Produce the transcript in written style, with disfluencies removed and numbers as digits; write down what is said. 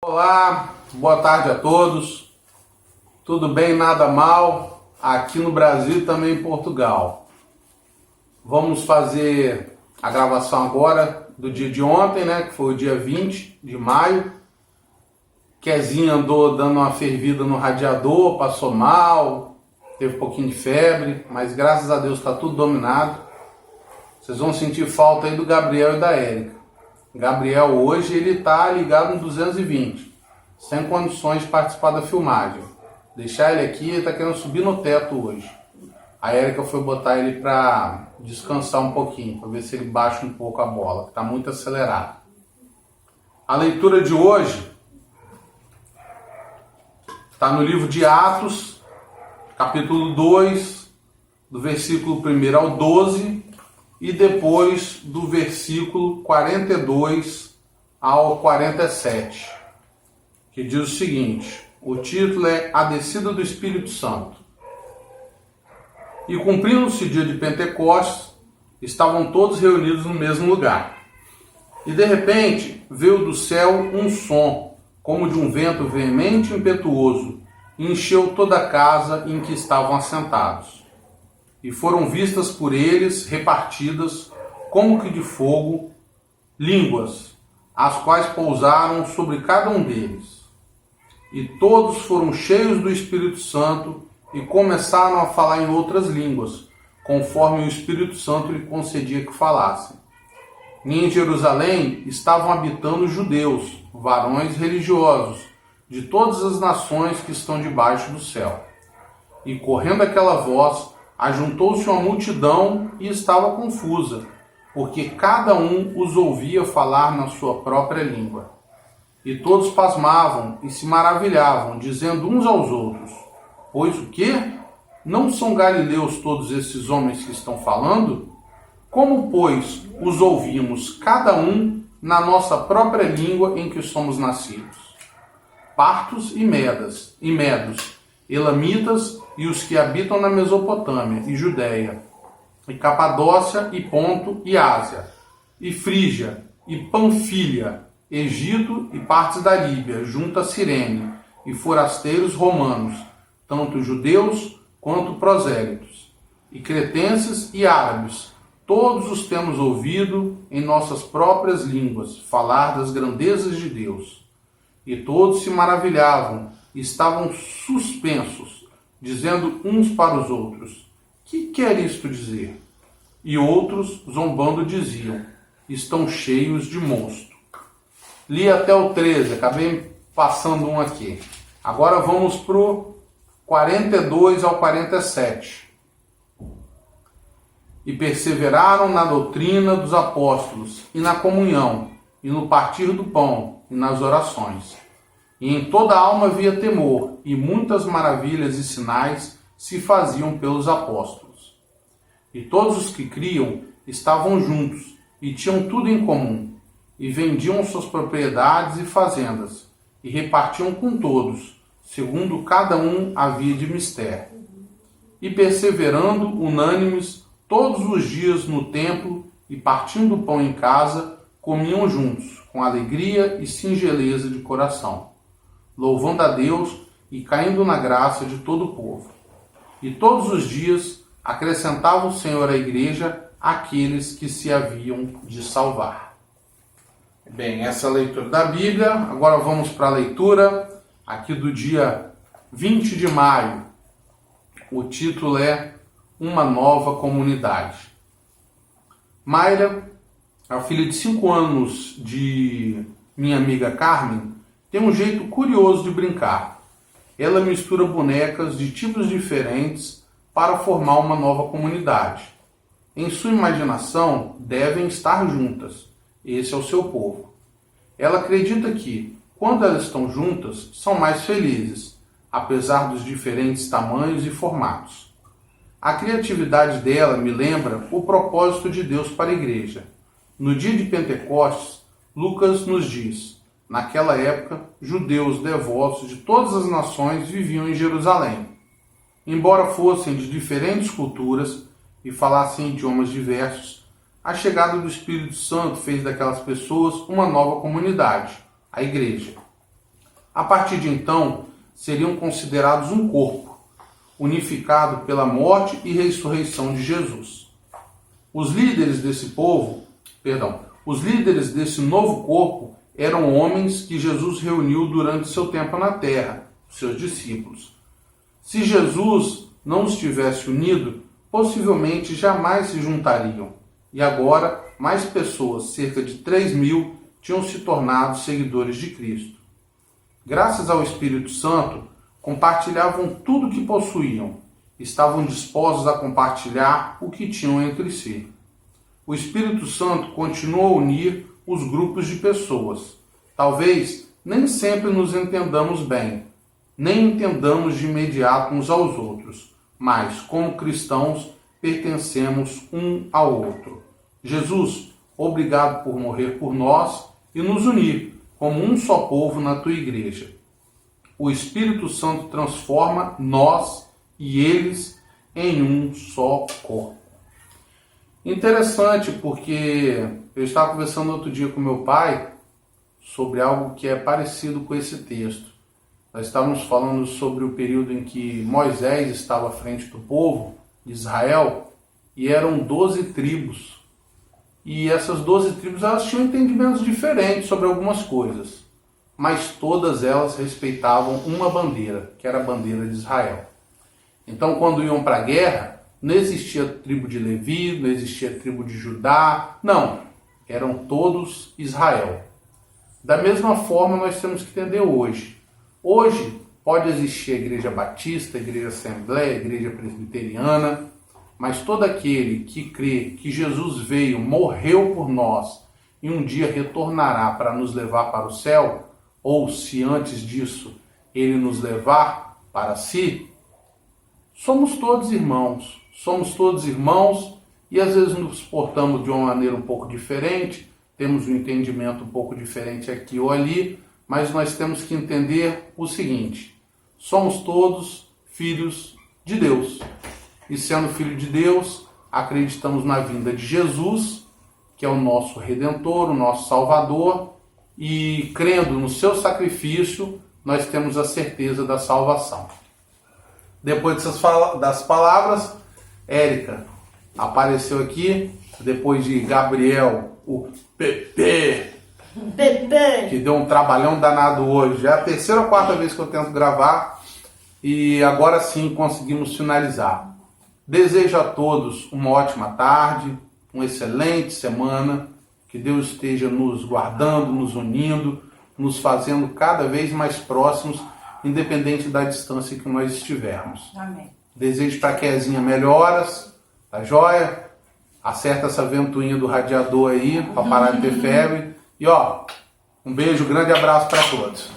Olá, boa tarde a todos. Tudo bem, nada mal, aqui no Brasil e também em Portugal. Vamos fazer a gravação agora do dia de ontem, né, que foi o dia 20 de maio. Kezinha andou dando uma fervida no radiador, passou mal, teve um pouquinho de febre, mas graças a Deus está tudo dominado. Vocês vão sentir falta aí do Gabriel e da Érica. Gabriel hoje ele está ligado no 220, sem condições de participar da filmagem. Deixar ele aqui, ele está querendo subir no teto hoje. A Érica foi botar ele para descansar um pouquinho, para ver se ele baixa um pouco a bola, que está muito acelerado. A leitura de hoje está no livro de Atos, capítulo 2, do versículo 1 ao 12, e depois do versículo 42 ao 47, que diz o seguinte: o título é A Descida do Espírito Santo. E cumprindo-se o dia de Pentecostes, estavam todos reunidos no mesmo lugar. E de repente veio do céu um som, como de um vento veemente e impetuoso, e encheu toda a casa em que estavam assentados. E foram vistas por eles, repartidas, como que de fogo, línguas, as quais pousaram sobre cada um deles. E todos foram cheios do Espírito Santo e começaram a falar em outras línguas, conforme o Espírito Santo lhe concedia que falassem. E em Jerusalém estavam habitando judeus, varões religiosos, de todas as nações que estão debaixo do céu. E correndo aquela voz, ajuntou-se uma multidão e estava confusa, porque cada um os ouvia falar na sua própria língua. E todos pasmavam e se maravilhavam, dizendo uns aos outros: pois o quê? Não são galileus todos esses homens que estão falando? Como, pois, os ouvimos cada um na nossa própria língua em que somos nascidos? Partos e medos, elamitas e os que habitam na Mesopotâmia e Judéia, e Capadócia e Ponto e Ásia, e Frígia e Panfilha, Egito e partes da Líbia, junto a Cirene, e forasteiros romanos, tanto judeus quanto prosélitos, e cretenses e árabes, todos os temos ouvido em nossas próprias línguas falar das grandezas de Deus. E todos se maravilhavam e estavam suspensos, dizendo uns para os outros: que quer isto dizer? E outros, zombando, diziam: estão cheios de mosto. Li até o 13, acabei passando um aqui. Agora vamos para o 42 ao 47. E perseveraram na doutrina dos apóstolos, e na comunhão, e no partir do pão, e nas orações. E em toda a alma havia temor, e muitas maravilhas e sinais se faziam pelos apóstolos. E todos os que criam estavam juntos, e tinham tudo em comum, e vendiam suas propriedades e fazendas, e repartiam com todos, segundo cada um havia de mister. E perseverando unânimes todos os dias no templo, e partindo o pão em casa, comiam juntos, com alegria e singeleza de coração, louvando a Deus e caindo na graça de todo o povo. E todos os dias acrescentava o Senhor à igreja aqueles que se haviam de salvar. Bem, essa é a leitura da Bíblia. Agora vamos para a leitura aqui do dia 20 de maio. O título é Uma Nova Comunidade. Mayra, a filha de 5 anos de minha amiga Carmen, tem um jeito curioso de brincar. Ela mistura bonecas de tipos diferentes para formar uma nova comunidade. Em sua imaginação, devem estar juntas. Esse é o seu povo. Ela acredita que, quando elas estão juntas, são mais felizes, apesar dos diferentes tamanhos e formatos. A criatividade dela me lembra o propósito de Deus para a igreja. No dia de Pentecostes, Lucas nos diz: naquela época, judeus devotos de todas as nações viviam em Jerusalém. Embora fossem de diferentes culturas e falassem idiomas diversos, a chegada do Espírito Santo fez daquelas pessoas uma nova comunidade, a igreja. A partir de então, seriam considerados um corpo, unificado pela morte e ressurreição de Jesus. Os líderes desse novo corpo eram homens que Jesus reuniu durante seu tempo na terra, seus discípulos. Se Jesus não os tivesse unido, possivelmente jamais se juntariam. E agora, mais pessoas, cerca de 3.000, tinham se tornado seguidores de Cristo. Graças ao Espírito Santo, compartilhavam tudo o que possuíam. Estavam dispostos a compartilhar o que tinham entre si. O Espírito Santo continua a unir os grupos de pessoas. Talvez nem sempre nos entendamos bem, nem entendamos de imediato uns aos outros, mas, como cristãos, pertencemos um ao outro. Jesus, obrigado por morrer por nós e nos unir como um só povo na tua igreja. O Espírito Santo transforma nós e eles em um só corpo. Interessante, porque eu estava conversando outro dia com meu pai sobre algo que é parecido com esse texto. Nós estávamos falando sobre o período em que Moisés estava à frente do povo de Israel e eram 12 tribos. E essas 12 tribos elas tinham entendimentos diferentes sobre algumas coisas, mas todas elas respeitavam uma bandeira, que era a bandeira de Israel. Então, quando iam para a guerra, não existia tribo de Levi, não existia tribo de Judá, não, eram todos Israel. Da mesma forma, nós temos que entender hoje. Hoje, pode existir a Igreja Batista, a Igreja Assembleia, a Igreja Presbiteriana, mas todo aquele que crê que Jesus veio, morreu por nós e um dia retornará para nos levar para o céu, ou se antes disso ele nos levar para si, somos todos irmãos. Somos todos irmãos e às vezes nos portamos de uma maneira um pouco diferente, temos um entendimento um pouco diferente aqui ou ali, mas nós temos que entender o seguinte: somos todos filhos de Deus. E sendo filho de Deus, acreditamos na vinda de Jesus, que é o nosso Redentor, o nosso Salvador, e crendo no seu sacrifício, nós temos a certeza da salvação. Depois das palavras, Érica apareceu aqui, depois de Gabriel, o Pepe, que deu um trabalhão danado hoje. É a terceira ou quarta vez que eu tento gravar e agora sim conseguimos finalizar. Desejo a todos uma ótima tarde, uma excelente semana, que Deus esteja nos guardando, nos unindo, nos fazendo cada vez mais próximos, independente da distância que nós estivermos. Amém. Desejo para a Kezinha melhoras, tá joia? Acerta essa ventoinha do radiador aí, para parar de ter febre. E ó, um beijo, grande abraço para todos.